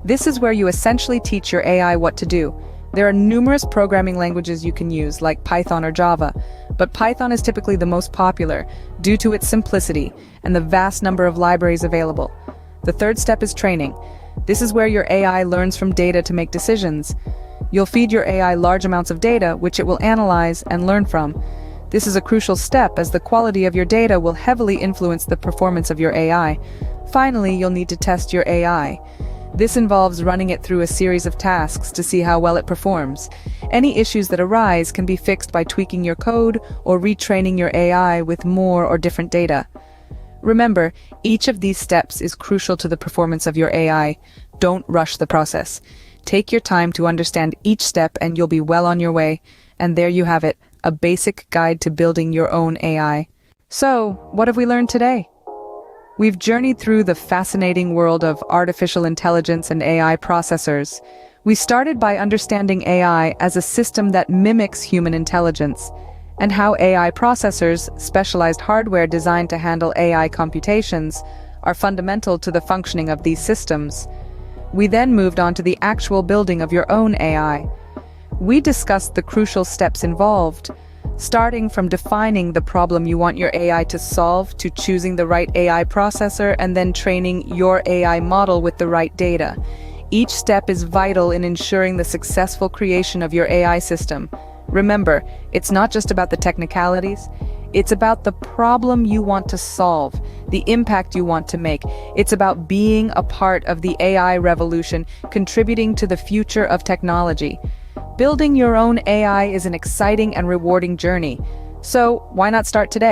This is where you essentially teach your AI what to do. There are numerous programming languages you can use, like Python or Java, but Python is typically the most popular due to its simplicity and the vast number of libraries available. The third step is training. This is where your AI learns from data to make decisions. You'll feed your AI large amounts of data, which it will analyze and learn from. This is a crucial step, as the quality of your data will heavily influence the performance of your AI. Finally, you'll need to test your AI. This involves running it through a series of tasks to see how well it performs. Any issues that arise can be fixed by tweaking your code or retraining your AI with more or different data. Remember, each of these steps is crucial to the performance of your AI. Don't rush the process. Take your time to understand each step and you'll be well on your way. And there you have it, a basic guide to building your own AI. So, what have we learned today? We've journeyed through the fascinating world of artificial intelligence and AI processors. We started by understanding AI as a system that mimics human intelligence, and how AI processors, specialized hardware designed to handle AI computations, are fundamental to the functioning of these systems. We then moved on to the actual building of your own AI. We discussed the crucial steps involved, starting from defining the problem you want your AI to solve, to choosing the right AI processor, and then training your AI model with the right data. Each step is vital in ensuring the successful creation of your AI system. Remember, it's not just about the technicalities. It's about the problem you want to solve, the impact you want to make. It's about being a part of the AI revolution, contributing to the future of technology. Building your own AI is an exciting and rewarding journey. So, why not start today?